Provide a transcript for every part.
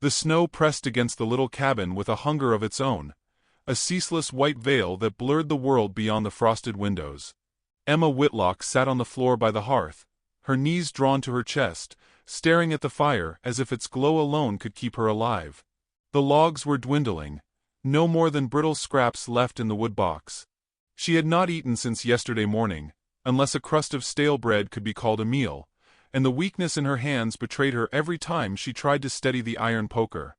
The snow pressed against the little cabin with a hunger of its own, a ceaseless white veil that blurred the world beyond the frosted windows. Emma Whitlock sat on the floor by the hearth, her knees drawn to her chest, staring at the fire as if its glow alone could keep her alive. The logs were dwindling, no more than brittle scraps left in the wood box. She had not eaten since yesterday morning, unless a crust of stale bread could be called a meal, and the weakness in her hands betrayed her every time she tried to steady the iron poker.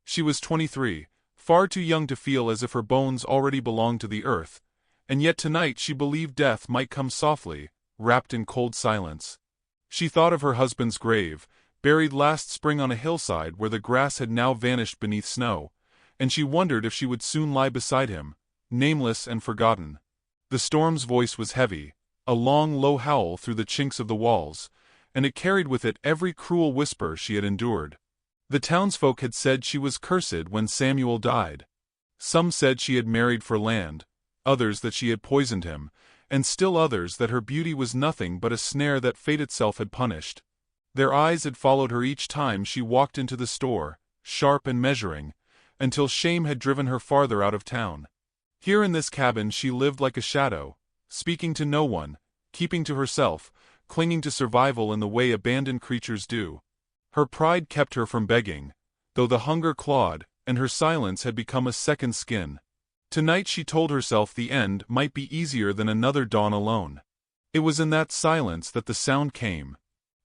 She was 23, far too young to feel as if her bones already belonged to the earth, and yet tonight she believed death might come softly, wrapped in cold silence. She thought of her husband's grave, buried last spring on a hillside where the grass had now vanished beneath snow, and she wondered if she would soon lie beside him, nameless and forgotten. The storm's voice was heavy, a long low howl through the chinks of the walls, and it carried with it every cruel whisper she had endured. The townsfolk had said she was cursed when Samuel died. Some said she had married for land, others that she had poisoned him, and still others that her beauty was nothing but a snare that fate itself had punished. Their eyes had followed her each time she walked into the store, sharp and measuring, until shame had driven her farther out of town. Here in this cabin she lived like a shadow, speaking to no one, keeping to herself, clinging to survival in the way abandoned creatures do. Her pride kept her from begging, though the hunger clawed, and her silence had become a second skin. Tonight she told herself the end might be easier than another dawn alone. It was in that silence that the sound came.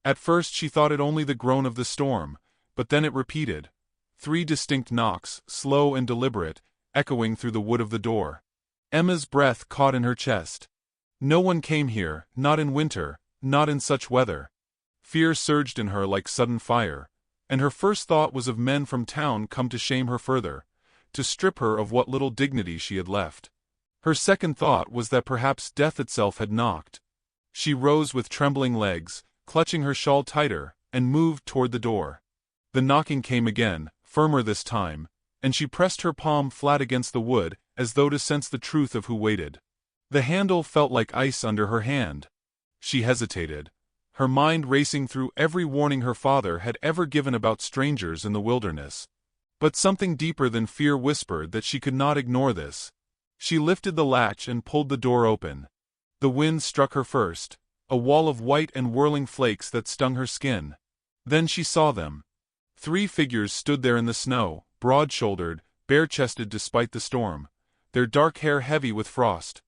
At first she thought it only the groan of the storm, but then it repeated. 3 distinct knocks, slow and deliberate, echoing through the wood of the door. Emma's breath caught in her chest. No one came here, not in winter, not in such weather. Fear surged in her like sudden fire, and her first thought was of men from town come to shame her further, to strip her of what little dignity she had left. Her second thought was that perhaps death itself had knocked. She rose with trembling legs, clutching her shawl tighter, and moved toward the door. The knocking came again, firmer this time, and she pressed her palm flat against the wood as though to sense the truth of who waited. The handle felt like ice under her hand. She hesitated, her mind racing through every warning her father had ever given about strangers in the wilderness. But something deeper than fear whispered that she could not ignore this. She lifted the latch and pulled the door open. The wind struck her first, a wall of white and whirling flakes that stung her skin. Then she saw them. 3 figures stood there in the snow, broad-shouldered, bare-chested despite the storm, their dark hair heavy with frost.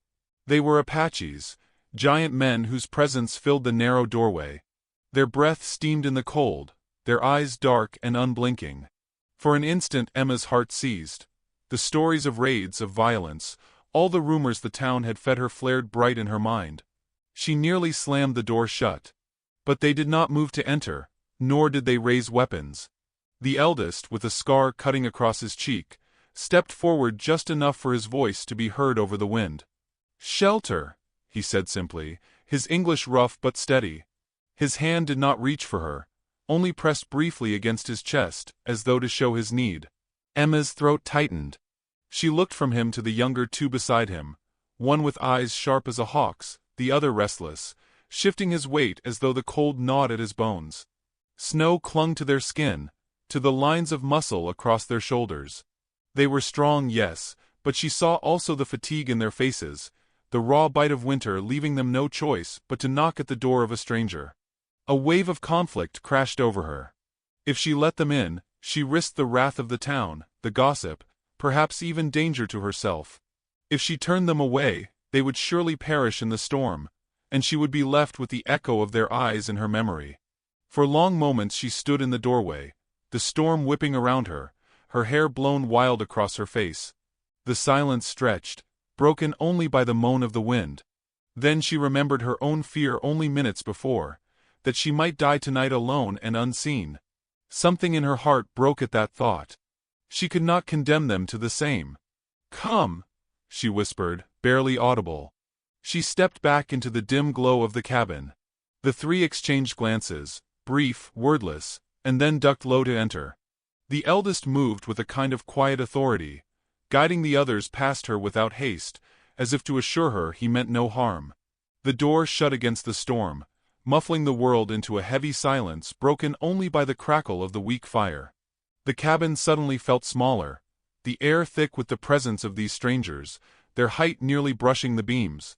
They were Apaches, giant men whose presence filled the narrow doorway. Their breath steamed in the cold, their eyes dark and unblinking. For an instant Emma's heart seized. The stories of raids, of violence, all the rumors the town had fed her flared bright in her mind. She nearly slammed the door shut. But they did not move to enter, nor did they raise weapons. The eldest, with a scar cutting across his cheek, stepped forward just enough for his voice to be heard over the wind. "Shelter," he said simply, his English rough but steady. His hand did not reach for her, only pressed briefly against his chest, as though to show his need. Emma's throat tightened. She looked from him to the younger 2 beside him, one with eyes sharp as a hawk's, the other restless, shifting his weight as though the cold gnawed at his bones. Snow clung to their skin, to the lines of muscle across their shoulders. They were strong, yes, but she saw also the fatigue in their faces, the raw bite of winter leaving them no choice but to knock at the door of a stranger. A wave of conflict crashed over her. If she let them in, she risked the wrath of the town, the gossip, perhaps even danger to herself. If she turned them away, they would surely perish in the storm, and she would be left with the echo of their eyes in her memory. For long moments she stood in the doorway, the storm whipping around her, her hair blown wild across her face. The silence stretched, broken only by the moan of the wind. Then she remembered her own fear only minutes before, that she might die tonight alone and unseen. Something in her heart broke at that thought. She could not condemn them to the same. "Come," she whispered, barely audible. She stepped back into the dim glow of the cabin. The 3 exchanged glances, brief, wordless, and then ducked low to enter. The eldest moved with a kind of quiet authority, guiding the others past her without haste, as if to assure her he meant no harm. The door shut against the storm, muffling the world into a heavy silence broken only by the crackle of the weak fire. The cabin suddenly felt smaller, the air thick with the presence of these strangers, their height nearly brushing the beams.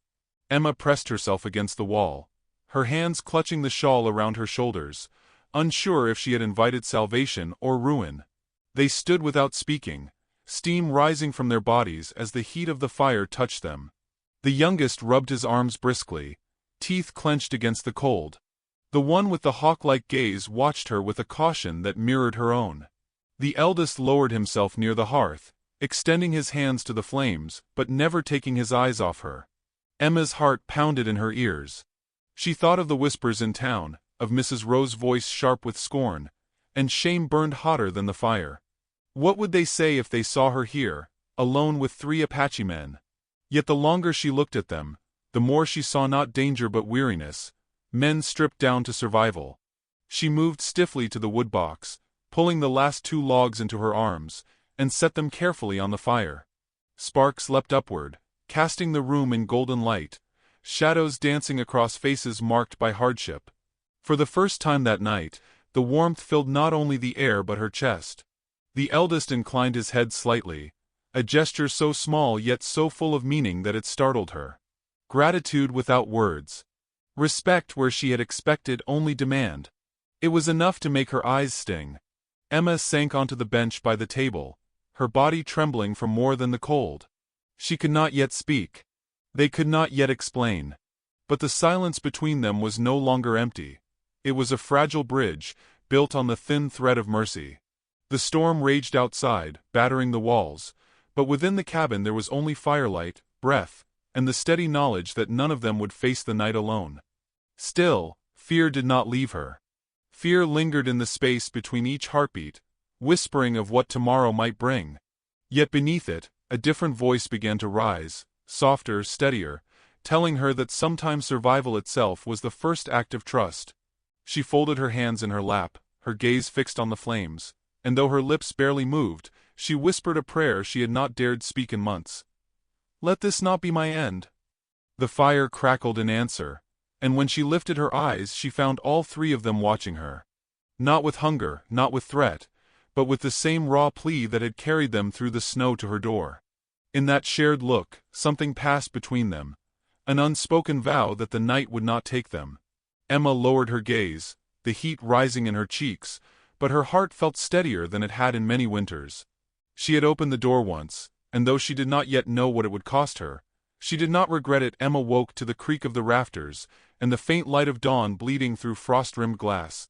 Emma pressed herself against the wall, her hands clutching the shawl around her shoulders, unsure if she had invited salvation or ruin. They stood without speaking, steam rising from their bodies as the heat of the fire touched them. The youngest rubbed his arms briskly, teeth clenched against the cold. The one with the hawk-like gaze watched her with a caution that mirrored her own. The eldest lowered himself near the hearth, extending his hands to the flames, but never taking his eyes off her. Emma's heart pounded in her ears. She thought of the whispers in town, of Mrs. Rowe's voice sharp with scorn, and shame burned hotter than the fire. What would they say if they saw her here, alone with 3 Apache men? Yet the longer she looked at them, the more she saw not danger but weariness, men stripped down to survival. She moved stiffly to the wood box, pulling the last 2 logs into her arms, and set them carefully on the fire. Sparks leapt upward, casting the room in golden light, shadows dancing across faces marked by hardship. For the first time that night, the warmth filled not only the air but her chest. The eldest inclined his head slightly, a gesture so small yet so full of meaning that it startled her. Gratitude without words. Respect where she had expected only demand. It was enough to make her eyes sting. Emma sank onto the bench by the table, her body trembling from more than the cold. She could not yet speak. They could not yet explain. But the silence between them was no longer empty. It was a fragile bridge, built on the thin thread of mercy. The storm raged outside, battering the walls, but within the cabin there was only firelight, breath, and the steady knowledge that none of them would face the night alone. Still, fear did not leave her. Fear lingered in the space between each heartbeat, whispering of what tomorrow might bring. Yet beneath it, a different voice began to rise, softer, steadier, telling her that sometimes survival itself was the first act of trust. She folded her hands in her lap, her gaze fixed on the flames, and though her lips barely moved, she whispered a prayer she had not dared speak in months. "Let this not be my end." The fire crackled in answer, and when she lifted her eyes she found all 3 of them watching her. Not with hunger, not with threat, but with the same raw plea that had carried them through the snow to her door. In that shared look, something passed between them, an unspoken vow that the night would not take them. Emma lowered her gaze, the heat rising in her cheeks, but her heart felt steadier than it had in many winters. She had opened the door once, and though she did not yet know what it would cost her, she did not regret it. Emma woke to the creak of the rafters, and the faint light of dawn bleeding through frost-rimmed glass.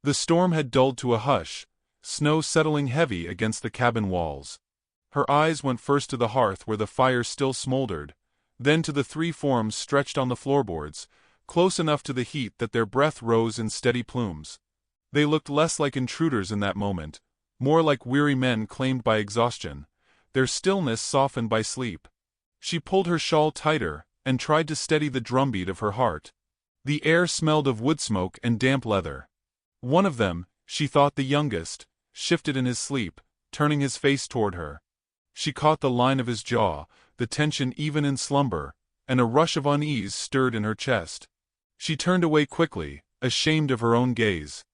The storm had dulled to a hush, snow settling heavy against the cabin walls. Her eyes went first to the hearth where the fire still smoldered, then to the 3 forms stretched on the floorboards, close enough to the heat that their breath rose in steady plumes. They looked less like intruders in that moment, more like weary men claimed by exhaustion, their stillness softened by sleep. She pulled her shawl tighter, and tried to steady the drumbeat of her heart. The air smelled of wood smoke and damp leather. One of them, she thought the youngest, shifted in his sleep, turning his face toward her. She caught the line of his jaw, the tension even in slumber, and a rush of unease stirred in her chest. She turned away quickly, ashamed of her own gaze.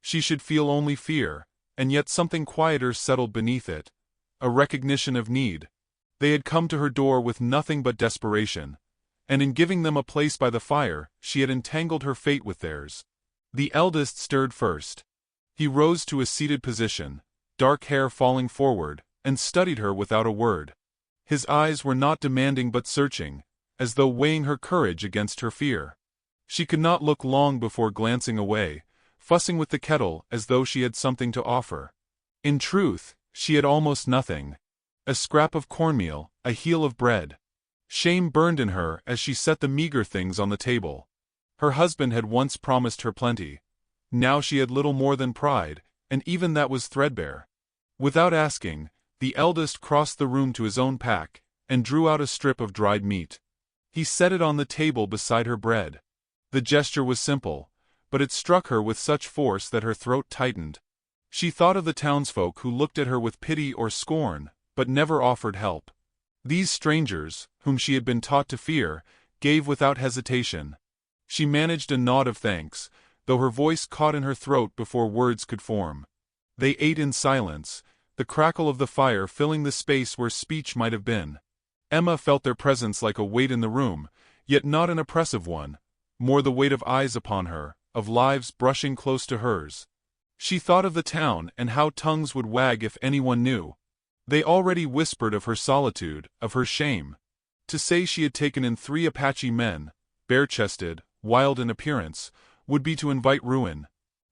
She should feel only fear, and yet something quieter settled beneath it, a recognition of need. They had come to her door with nothing but desperation, and in giving them a place by the fire, she had entangled her fate with theirs. The eldest stirred first. He rose to a seated position, dark hair falling forward, and studied her without a word. His eyes were not demanding but searching, as though weighing her courage against her fear. She could not look long before glancing away, fussing with the kettle as though she had something to offer. In truth, she had almost nothing. A scrap of cornmeal, a heel of bread. Shame burned in her as she set the meager things on the table. Her husband had once promised her plenty. Now she had little more than pride, and even that was threadbare. Without asking, the eldest crossed the room to his own pack, and drew out a strip of dried meat. He set it on the table beside her bread. The gesture was simple, but it struck her with such force that her throat tightened. She thought of the townsfolk who looked at her with pity or scorn, but never offered help. These strangers, whom she had been taught to fear, gave without hesitation. She managed a nod of thanks, though her voice caught in her throat before words could form. They ate in silence, the crackle of the fire filling the space where speech might have been. Emma felt their presence like a weight in the room, yet not an oppressive one, more the weight of eyes upon her, of lives brushing close to hers. She thought of the town and how tongues would wag if anyone knew. They already whispered of her solitude, of her shame. To say she had taken in 3 Apache men, bare-chested, wild in appearance, would be to invite ruin.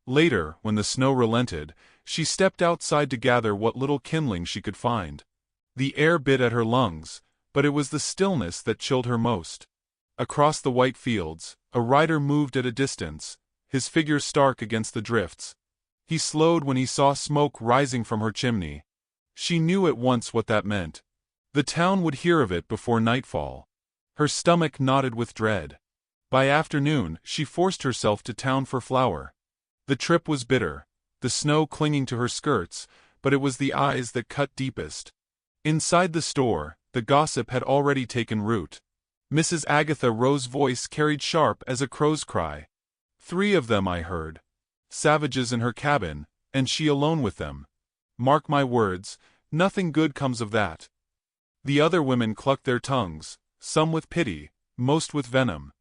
Later, when the snow relented, she stepped outside to gather what little kindling she could find. The air bit at her lungs, but it was the stillness that chilled her most. Across the white fields, a rider moved at a distance, his figure stark against the drifts. He slowed when he saw smoke rising from her chimney. She knew at once what that meant. The town would hear of it before nightfall. Her stomach knotted with dread. By afternoon, she forced herself to town for flour. The trip was bitter, the snow clinging to her skirts, but it was the eyes that cut deepest. Inside the store, the gossip had already taken root. Mrs. Agatha Rowe's voice carried sharp as a crow's cry. 3 of them, I heard. Savages in her cabin, and she alone with them. Mark my words, nothing good comes of that. The other women clucked their tongues, some with pity, most with venom.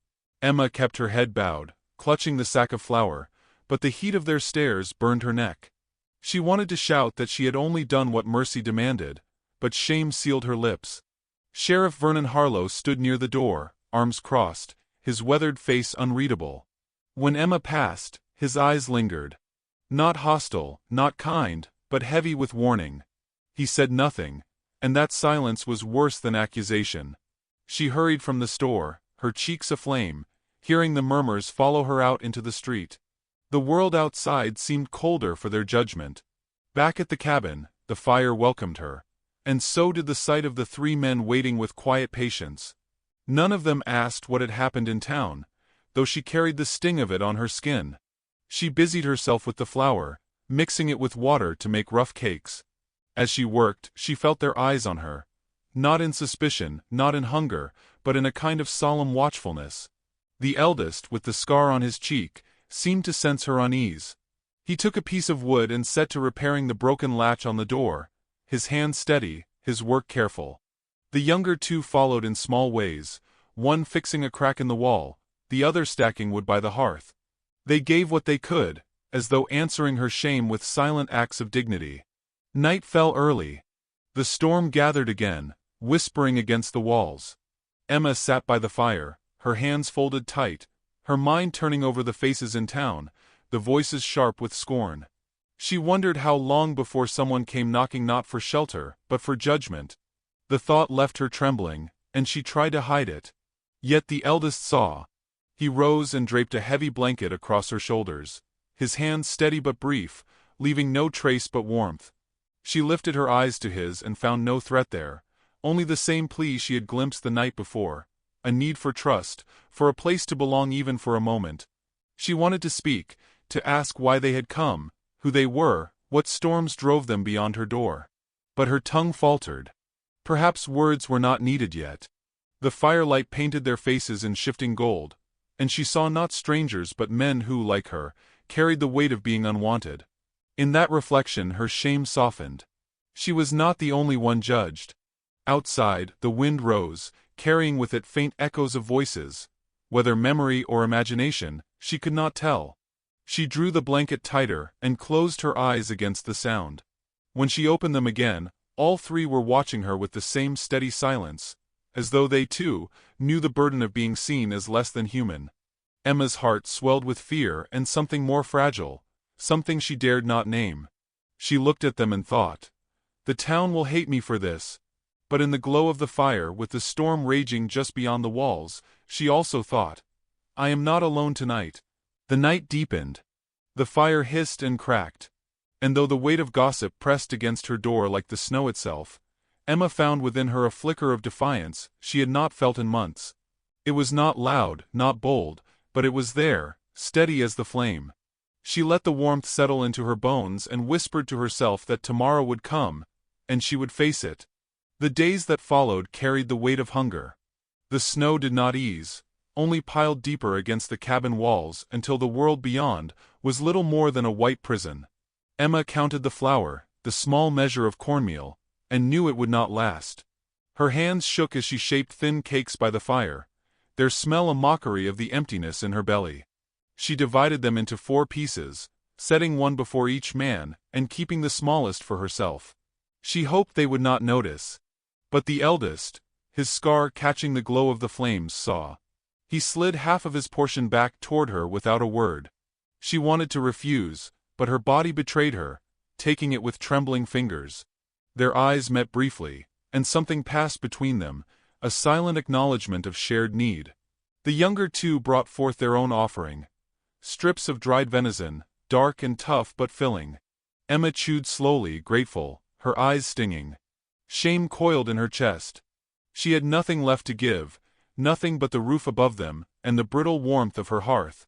Emma kept her head bowed, clutching the sack of flour, but the heat of their stares burned her neck. She wanted to shout that she had only done what mercy demanded, but shame sealed her lips. Sheriff Vernon Harlow stood near the door, arms crossed, his weathered face unreadable. When Emma passed, his eyes lingered. Not hostile, not kind, but heavy with warning. He said nothing, and that silence was worse than accusation. She hurried from the store, her cheeks aflame, hearing the murmurs follow her out into the street. The world outside seemed colder for their judgment. Back at the cabin, the fire welcomed her, and so did the sight of the 3 men waiting with quiet patience. None of them asked what had happened in town, though she carried the sting of it on her skin. She busied herself with the flour, mixing it with water to make rough cakes. As she worked, she felt their eyes on her. Not in suspicion, not in hunger, but in a kind of solemn watchfulness. The eldest, with the scar on his cheek, seemed to sense her unease. He took a piece of wood and set to repairing the broken latch on the door, his hand steady, his work careful. The younger 2 followed in small ways, one fixing a crack in the wall, the other stacking wood by the hearth. They gave what they could, as though answering her shame with silent acts of dignity. Night fell early. The storm gathered again, whispering against the walls. Emma sat by the fire, her hands folded tight, her mind turning over the faces in town, the voices sharp with scorn. She wondered how long before someone came knocking not for shelter, but for judgment. The thought left her trembling, and she tried to hide it. Yet the eldest saw. He rose and draped a heavy blanket across her shoulders, his hand steady but brief, leaving no trace but warmth. She lifted her eyes to his and found no threat there, only the same plea she had glimpsed the night before, a need for trust, for a place to belong even for a moment. She wanted to speak, to ask why they had come, who they were, what storms drove them beyond her door. But her tongue faltered. Perhaps words were not needed yet. The firelight painted their faces in shifting gold, and she saw not strangers but men who, like her, carried the weight of being unwanted. In that reflection her shame softened. She was not the only one judged. Outside, the wind rose, carrying with it faint echoes of voices. Whether memory or imagination, she could not tell. She drew the blanket tighter and closed her eyes against the sound. When she opened them again, all 3 were watching her with the same steady silence, as though they, too, knew the burden of being seen as less than human. Emma's heart swelled with fear and something more fragile, something she dared not name. She looked at them and thought, "The town will hate me for this." But in the glow of the fire, with the storm raging just beyond the walls, she also thought, "I am not alone tonight." The night deepened. The fire hissed and cracked. And though the weight of gossip pressed against her door like the snow itself, Emma found within her a flicker of defiance she had not felt in months. It was not loud, not bold, but it was there, steady as the flame. She let the warmth settle into her bones and whispered to herself that tomorrow would come, and she would face it. The days that followed carried the weight of hunger. The snow did not ease, only piled deeper against the cabin walls until the world beyond was little more than a white prison. Emma counted the flour, the small measure of cornmeal, and knew it would not last. Her hands shook as she shaped thin cakes by the fire, their smell a mockery of the emptiness in her belly. She divided them into 4 pieces, setting one before each man, and keeping the smallest for herself. She hoped they would not notice. But the eldest, his scar catching the glow of the flames, saw. He slid half of his portion back toward her without a word. She wanted to refuse, but her body betrayed her, taking it with trembling fingers. Their eyes met briefly, and something passed between them, a silent acknowledgement of shared need. The younger 2 brought forth their own offering. Strips of dried venison, dark and tough but filling. Emma chewed slowly, grateful, her eyes stinging. Shame coiled in her chest. She had nothing left to give, nothing but the roof above them, and the brittle warmth of her hearth.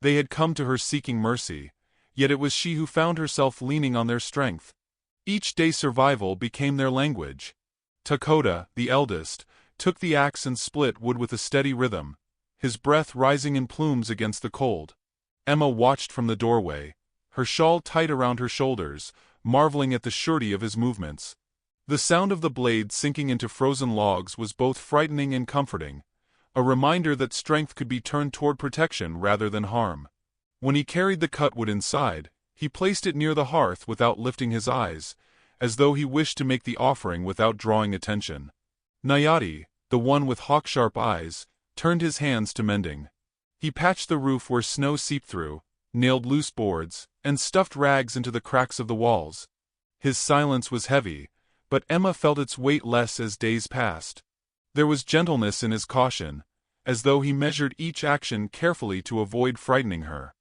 They had come to her seeking mercy, yet it was she who found herself leaning on their strength. Each day's survival became their language. Dakota, the eldest, took the axe and split wood with a steady rhythm, his breath rising in plumes against the cold. Emma watched from the doorway, her shawl tight around her shoulders, marveling at the surety of his movements. The sound of the blade sinking into frozen logs was both frightening and comforting, a reminder that strength could be turned toward protection rather than harm. When he carried the cut wood inside, he placed it near the hearth without lifting his eyes, as though he wished to make the offering without drawing attention. Nayati, the one with hawk-sharp eyes, turned his hands to mending. He patched the roof where snow seeped through, nailed loose boards, and stuffed rags into the cracks of the walls. His silence was heavy, but Emma felt its weight less as days passed. There was gentleness in his caution, as though he measured each action carefully to avoid frightening her.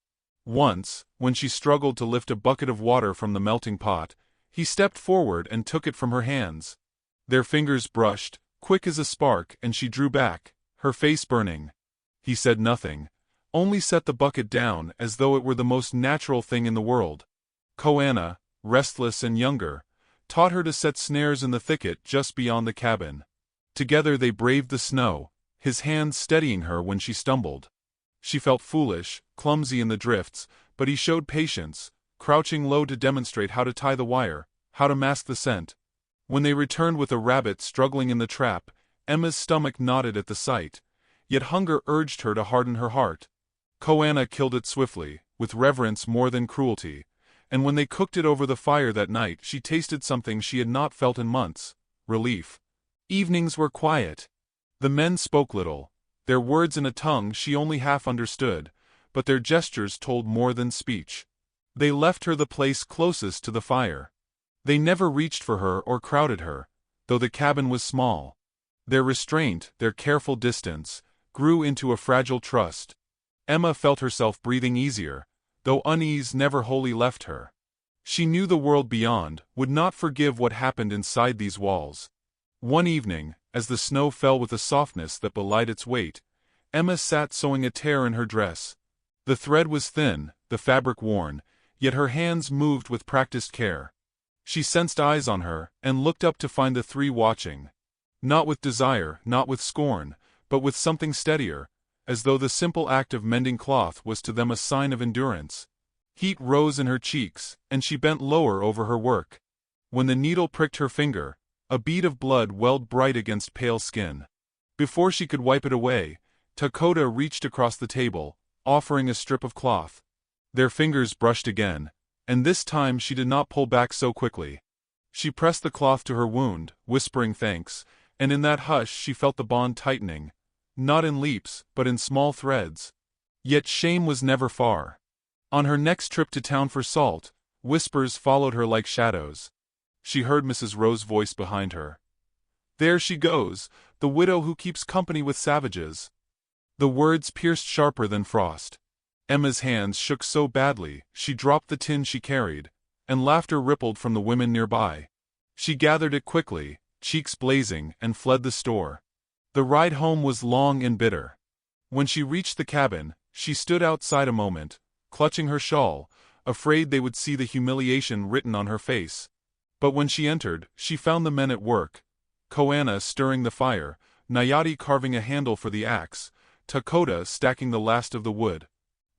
Once, when she struggled to lift a bucket of water from the melting pot, he stepped forward and took it from her hands. Their fingers brushed, quick as a spark, and she drew back, her face burning. He said nothing, only set the bucket down as though it were the most natural thing in the world. Koanna, restless and younger, taught her to set snares in the thicket just beyond the cabin. Together they braved the snow, his hands steadying her when she stumbled. She felt foolish, clumsy in the drifts, but he showed patience, crouching low to demonstrate how to tie the wire, how to mask the scent. When they returned with a rabbit struggling in the trap, Emma's stomach knotted at the sight, yet hunger urged her to harden her heart. Koanna killed it swiftly, with reverence more than cruelty, and when they cooked it over the fire that night she tasted something she had not felt in months: relief. Evenings were quiet. The men spoke little, their words in a tongue she only half understood, but their gestures told more than speech. They left her the place closest to the fire. They never reached for her or crowded her, though the cabin was small. Their restraint, their careful distance, grew into a fragile trust. Emma felt herself breathing easier, though unease never wholly left her. She knew the world beyond would not forgive what happened inside these walls. One evening, as the snow fell with a softness that belied its weight, Emma sat sewing a tear in her dress. The thread was thin, the fabric worn, yet her hands moved with practiced care. She sensed eyes on her, and looked up to find the 3 watching. Not with desire, not with scorn, but with something steadier, as though the simple act of mending cloth was to them a sign of endurance. Heat rose in her cheeks, and she bent lower over her work. When the needle pricked her finger, a bead of blood welled bright against pale skin. Before she could wipe it away, Dakota reached across the table, offering a strip of cloth. Their fingers brushed again, and this time she did not pull back so quickly. She pressed the cloth to her wound, whispering thanks, and in that hush she felt the bond tightening, not in leaps, but in small threads. Yet shame was never far. On her next trip to town for salt, whispers followed her like shadows. She heard Mrs. Rowe's voice behind her. "There she goes, the widow who keeps company with savages." The words pierced sharper than frost. Emma's hands shook so badly, she dropped the tin she carried, and laughter rippled from the women nearby. She gathered it quickly, cheeks blazing, and fled the store. The ride home was long and bitter. When she reached the cabin, she stood outside a moment, clutching her shawl, afraid they would see the humiliation written on her face. But when she entered, she found the men at work, Koanna stirring the fire, Nayati carving a handle for the axe, Dakota stacking the last of the wood.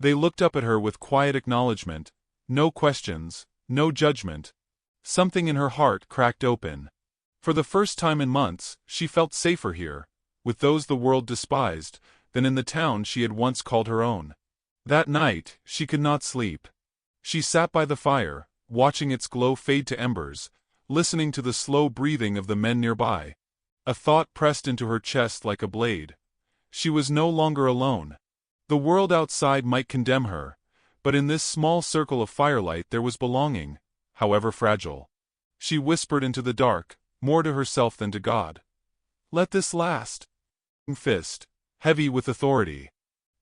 They looked up at her with quiet acknowledgement, no questions, no judgment. Something in her heart cracked open. For the first time in months, she felt safer here, with those the world despised, than in the town she had once called her own. That night, she could not sleep. She sat by the fire, watching its glow fade to embers, listening to the slow breathing of the men nearby. A thought pressed into her chest like a blade. She was no longer alone. The world outside might condemn her, but in this small circle of firelight there was belonging, however fragile. She whispered into the dark, more to herself than to God. "Let this last." Fist, heavy with authority.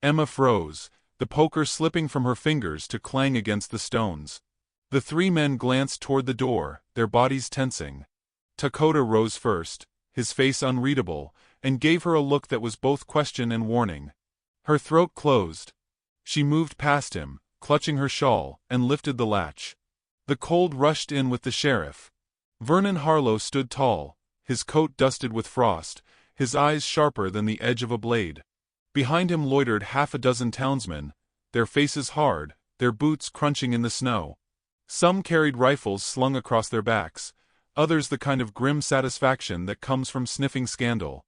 Emma froze, the poker slipping from her fingers to clang against the stones. The three men glanced toward the door, their bodies tensing. Dakota rose first, his face unreadable, and gave her a look that was both question and warning. Her throat closed. She moved past him, clutching her shawl, and lifted the latch. The cold rushed in with the sheriff. Vernon Harlow stood tall, his coat dusted with frost, his eyes sharper than the edge of a blade. Behind him loitered half a dozen townsmen, their faces hard, their boots crunching in the snow. Some carried rifles slung across their backs, others the kind of grim satisfaction that comes from sniffing scandal.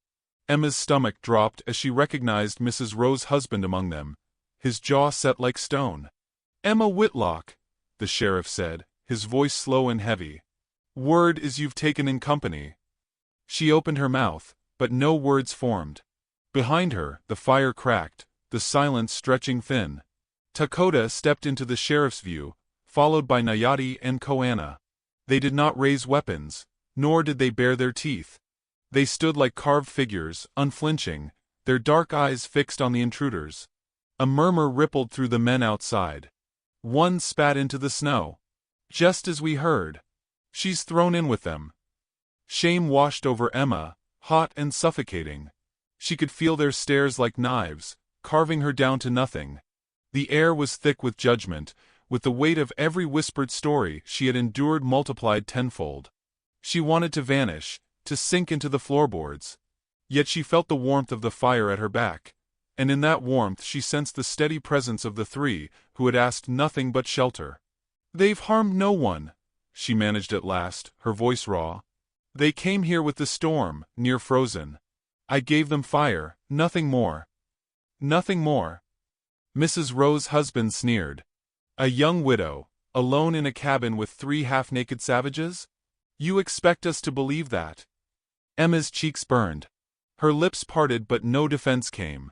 Emma's stomach dropped as she recognized Mrs. Rowe's husband among them, his jaw set like stone. "Emma Whitlock," the sheriff said, his voice slow and heavy. "Word is you've taken in company." She opened her mouth, but no words formed. Behind her, the fire cracked, the silence stretching thin. Dakota stepped into the sheriff's view, followed by Nayati and Koana. They did not raise weapons, nor did they bare their teeth. They stood like carved figures, unflinching, their dark eyes fixed on the intruders. A murmur rippled through the men outside. One spat into the snow. "Just as we heard. She's thrown in with them." Shame washed over Emma, hot and suffocating. She could feel their stares like knives, carving her down to nothing. The air was thick with judgment, with the weight of every whispered story she had endured multiplied tenfold. She wanted to vanish, to sink into the floorboards. Yet she felt the warmth of the fire at her back, and in that warmth she sensed the steady presence of the three who had asked nothing but shelter. "They've harmed no one," she managed at last, her voice raw. "They came here with the storm, near frozen. I gave them fire, nothing more." "Nothing more." Mrs. Rowe's husband sneered. "A young widow, alone in a cabin with three half-naked savages? You expect us to believe that?" Emma's cheeks burned. Her lips parted but no defense came.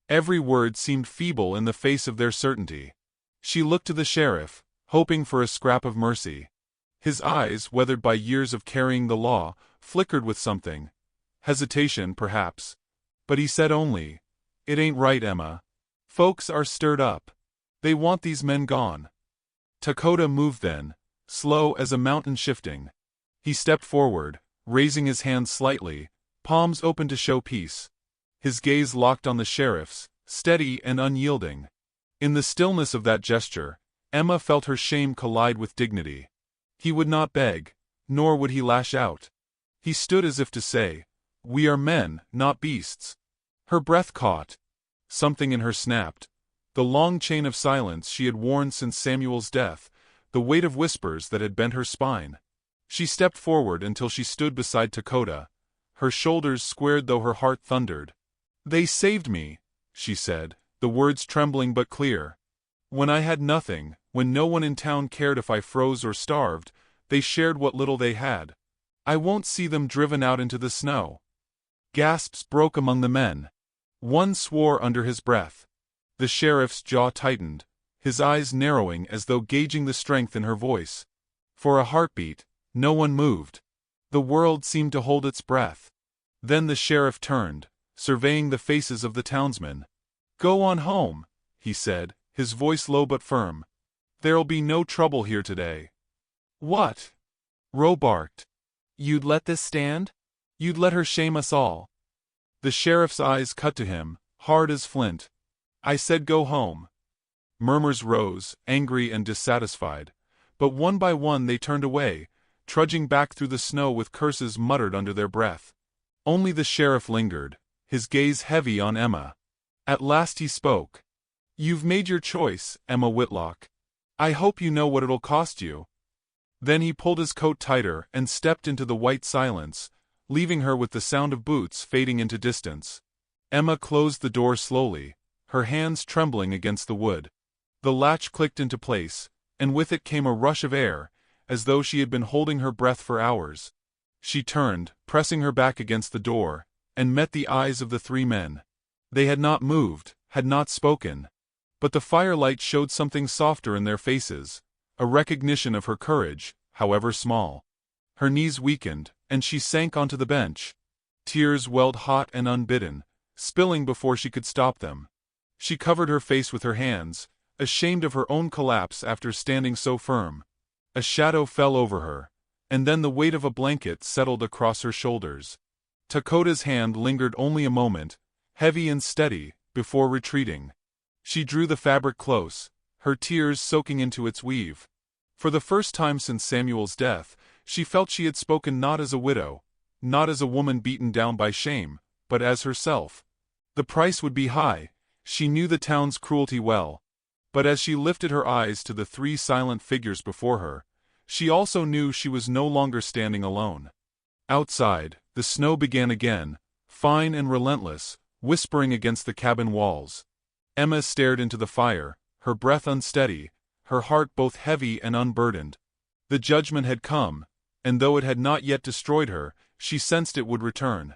Every word seemed feeble in the face of their certainty. She looked to the sheriff, hoping for a scrap of mercy. His eyes, weathered by years of carrying the law, flickered with something. Hesitation, perhaps. But he said only, "It ain't right, Emma. Folks are stirred up. They want these men gone." Dakota moved then, slow as a mountain shifting. He stepped forward, raising his hands slightly, palms open to show peace. His gaze locked on the sheriff's, steady and unyielding. In the stillness of that gesture, Emma felt her shame collide with dignity. He would not beg, nor would he lash out. He stood as if to say, "We are men, not beasts." Her breath caught. Something in her snapped. The long chain of silence she had worn since Samuel's death, the weight of whispers that had bent her spine. She stepped forward until she stood beside Dakota, her shoulders squared though her heart thundered. "They saved me," she said, the words trembling but clear. "When I had nothing, when no one in town cared if I froze or starved, they shared what little they had. I won't see them driven out into the snow." Gasps broke among the men. One swore under his breath. The sheriff's jaw tightened, his eyes narrowing as though gauging the strength in her voice. For a heartbeat, no one moved. The world seemed to hold its breath. Then the sheriff turned, surveying the faces of the townsmen. "Go on home," he said, his voice low but firm. "There'll be no trouble here today." "What?" Rowe barked. "You'd let this stand? You'd let her shame us all?" The sheriff's eyes cut to him, hard as flint. "I said go home." Murmurs rose, angry and dissatisfied, but one by one they turned away, trudging back through the snow with curses muttered under their breath. Only the sheriff lingered, his gaze heavy on Emma. At last he spoke. "You've made your choice, Emma Whitlock. I hope you know what it'll cost you." Then he pulled his coat tighter and stepped into the white silence, leaving her with the sound of boots fading into distance. Emma closed the door slowly, her hands trembling against the wood. The latch clicked into place, and with it came a rush of air, as though she had been holding her breath for hours. She turned, pressing her back against the door, and met the eyes of the three men. They had not moved, had not spoken. But the firelight showed something softer in their faces, a recognition of her courage, however small. Her knees weakened, and she sank onto the bench. Tears welled hot and unbidden, spilling before she could stop them. She covered her face with her hands, ashamed of her own collapse after standing so firm. A shadow fell over her, and then the weight of a blanket settled across her shoulders. Takota's hand lingered only a moment, heavy and steady, before retreating. She drew the fabric close, her tears soaking into its weave. For the first time since Samuel's death, she felt she had spoken not as a widow, not as a woman beaten down by shame, but as herself. The price would be high, she knew the town's cruelty well. But as she lifted her eyes to the three silent figures before her, she also knew she was no longer standing alone. Outside, the snow began again, fine and relentless, whispering against the cabin walls. Emma stared into the fire, her breath unsteady, her heart both heavy and unburdened. The judgment had come, and though it had not yet destroyed her, she sensed it would return.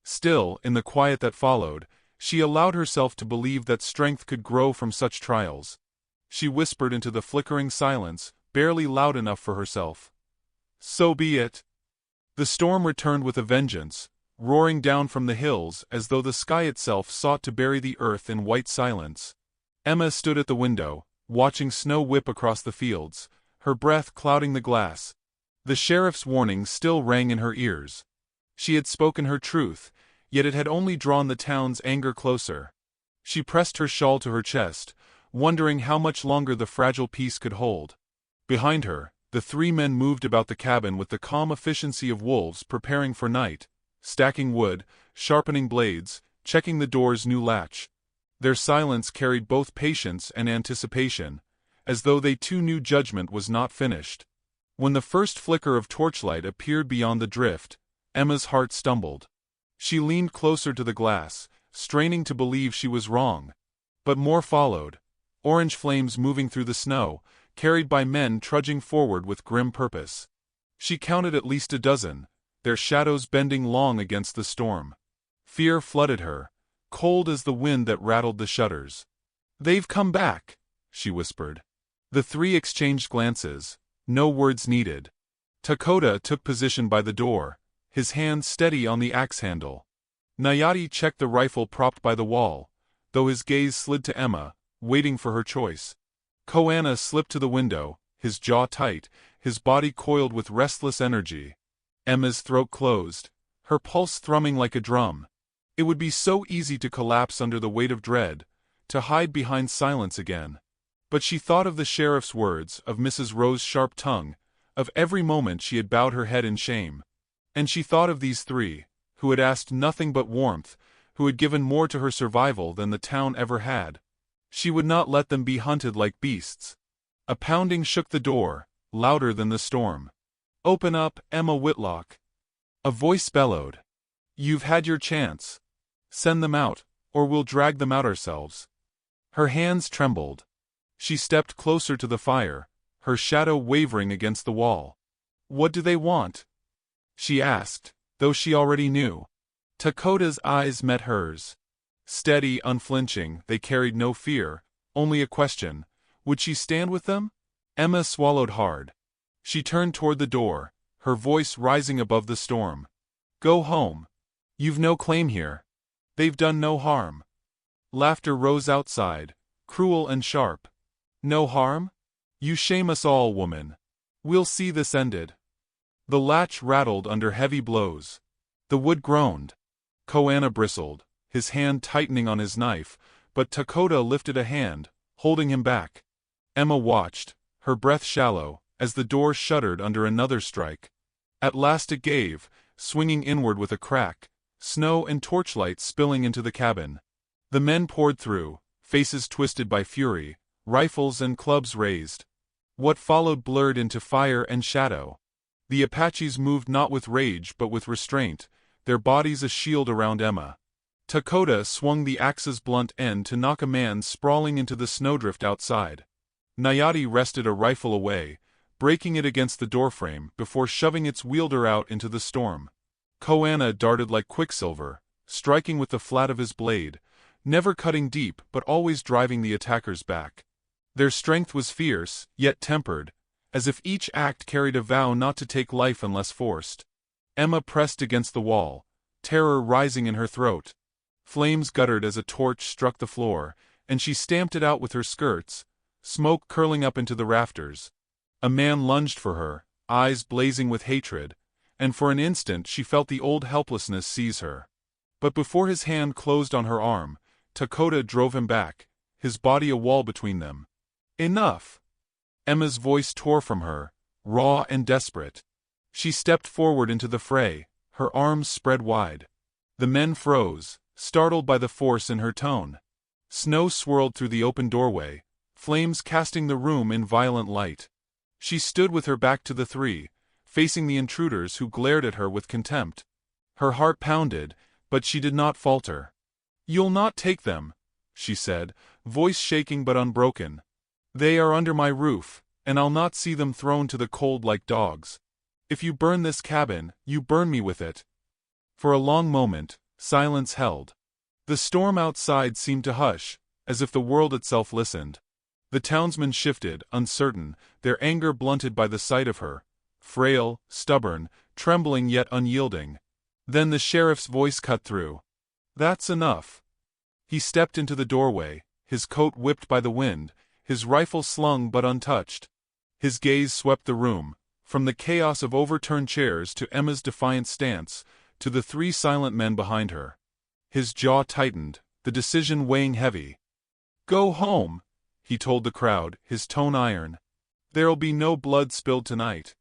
Still, in the quiet that followed, she allowed herself to believe that strength could grow from such trials. She whispered into the flickering silence, barely loud enough for herself. "So be it." The storm returned with a vengeance, roaring down from the hills as though the sky itself sought to bury the earth in white silence. Emma stood at the window, watching snow whip across the fields, her breath clouding the glass. The sheriff's warning still rang in her ears. She had spoken her truth, yet it had only drawn the town's anger closer. She pressed her shawl to her chest, wondering how much longer the fragile peace could hold. Behind her, the three men moved about the cabin with the calm efficiency of wolves preparing for night, stacking wood, sharpening blades, checking the door's new latch. Their silence carried both patience and anticipation, as though they too knew judgment was not finished. When the first flicker of torchlight appeared beyond the drift, Emma's heart stumbled. She leaned closer to the glass, straining to believe she was wrong. But more followed, orange flames moving through the snow, carried by men trudging forward with grim purpose. She counted at least a dozen, their shadows bending long against the storm. Fear flooded her, cold as the wind that rattled the shutters. "They've come back," she whispered. The three exchanged glances, no words needed. Takota took position by the door, his hand steady on the axe handle. Nayati checked the rifle propped by the wall, though his gaze slid to Emma, waiting for her choice. Koana slipped to the window, his jaw tight, his body coiled with restless energy. Emma's throat closed, her pulse thrumming like a drum. It would be so easy to collapse under the weight of dread, to hide behind silence again. But she thought of the sheriff's words, of Mrs. Rose's sharp tongue, of every moment she had bowed her head in shame. And she thought of these three, who had asked nothing but warmth, who had given more to her survival than the town ever had. She would not let them be hunted like beasts. A pounding shook the door, louder than the storm. "Open up, Emma Whitlock." A voice bellowed. "You've had your chance. Send them out, or we'll drag them out ourselves." Her hands trembled. She stepped closer to the fire, her shadow wavering against the wall. "What do they want?" she asked, though she already knew. Takota's eyes met hers. Steady, unflinching, they carried no fear, only a question. Would she stand with them? Emma swallowed hard. She turned toward the door, her voice rising above the storm. "Go home. You've no claim here. They've done no harm." Laughter rose outside, cruel and sharp. "No harm? You shame us all, woman. We'll see this ended." The latch rattled under heavy blows. The wood groaned. Koana bristled, his hand tightening on his knife, but Takota lifted a hand, holding him back. Emma watched, her breath shallow, as the door shuddered under another strike. At last it gave, swinging inward with a crack, snow and torchlight spilling into the cabin. The men poured through, faces twisted by fury, rifles and clubs raised. What followed blurred into fire and shadow. The Apaches moved not with rage but with restraint, their bodies a shield around Emma. Dakota swung the axe's blunt end to knock a man sprawling into the snowdrift outside. Nayati rested a rifle away, breaking it against the doorframe before shoving its wielder out into the storm. Koana darted like quicksilver, striking with the flat of his blade, never cutting deep but always driving the attackers back. Their strength was fierce, yet tempered, as if each act carried a vow not to take life unless forced. Emma pressed against the wall, terror rising in her throat. Flames guttered as a torch struck the floor, and she stamped it out with her skirts, smoke curling up into the rafters. A man lunged for her, eyes blazing with hatred, and for an instant she felt the old helplessness seize her. But before his hand closed on her arm, Dakota drove him back, his body a wall between them. Enough! Emma's voice tore from her, raw and desperate. She stepped forward into the fray, her arms spread wide. The men froze, startled by the force in her tone. Snow swirled through the open doorway, flames casting the room in violent light. She stood with her back to the three, facing the intruders who glared at her with contempt. Her heart pounded, but she did not falter. "You'll not take them," she said, voice shaking but unbroken. "They are under my roof, and I'll not see them thrown to the cold like dogs. If you burn this cabin, you burn me with it." For a long moment, silence held. The storm outside seemed to hush, as if the world itself listened. The townsmen shifted, uncertain, their anger blunted by the sight of her, frail, stubborn, trembling yet unyielding. Then the sheriff's voice cut through. "That's enough." He stepped into the doorway, his coat whipped by the wind, his rifle slung but untouched. His gaze swept the room, from the chaos of overturned chairs to Emma's defiant stance, to the three silent men behind her. His jaw tightened, the decision weighing heavy. "Go home," he told the crowd, his tone iron. "There'll be no blood spilled tonight."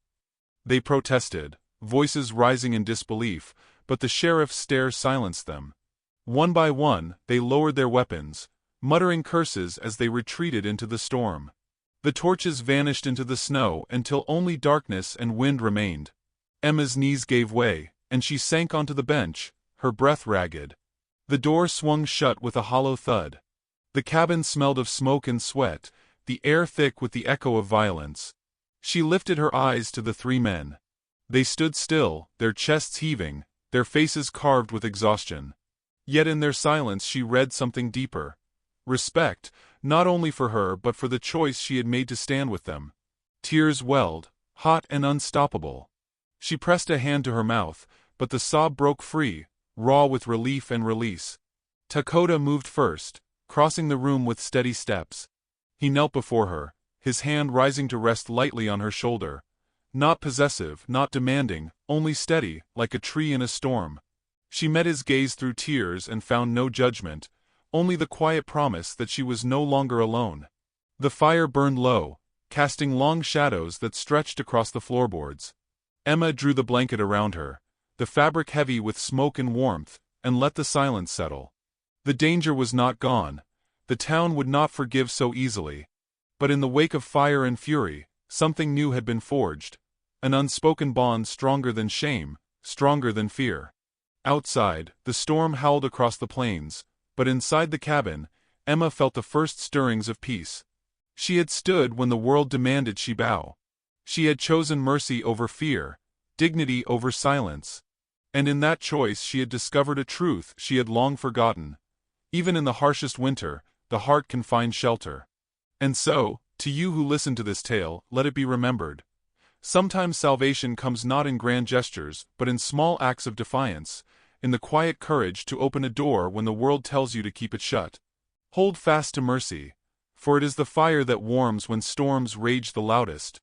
They protested, voices rising in disbelief, but the sheriff's stare silenced them. One by one, they lowered their weapons, muttering curses as they retreated into the storm. The torches vanished into the snow until only darkness and wind remained. Emma's knees gave way, and she sank onto the bench, her breath ragged. The door swung shut with a hollow thud. The cabin smelled of smoke and sweat, the air thick with the echo of violence. She lifted her eyes to the three men. They stood still, their chests heaving, their faces carved with exhaustion. Yet in their silence she read something deeper. Respect, not only for her but for the choice she had made to stand with them. Tears welled, hot and unstoppable. She pressed a hand to her mouth, but the sob broke free, raw with relief and release. Dakota moved first, crossing the room with steady steps. He knelt before her, his hand rising to rest lightly on her shoulder. Not possessive, not demanding, only steady, like a tree in a storm. She met his gaze through tears and found no judgment, only the quiet promise that she was no longer alone. The fire burned low, casting long shadows that stretched across the floorboards. Emma drew the blanket around her, the fabric heavy with smoke and warmth, and let the silence settle. The danger was not gone. The town would not forgive so easily. But in the wake of fire and fury, something new had been forged. An unspoken bond stronger than shame, stronger than fear. Outside, the storm howled across the plains, but inside the cabin, Emma felt the first stirrings of peace. She had stood when the world demanded she bow. She had chosen mercy over fear, dignity over silence. And in that choice she had discovered a truth she had long forgotten. Even in the harshest winter, the heart can find shelter. And so, to you who listen to this tale, let it be remembered. Sometimes salvation comes not in grand gestures, but in small acts of defiance, in the quiet courage to open a door when the world tells you to keep it shut. Hold fast to mercy, for it is the fire that warms when storms rage the loudest.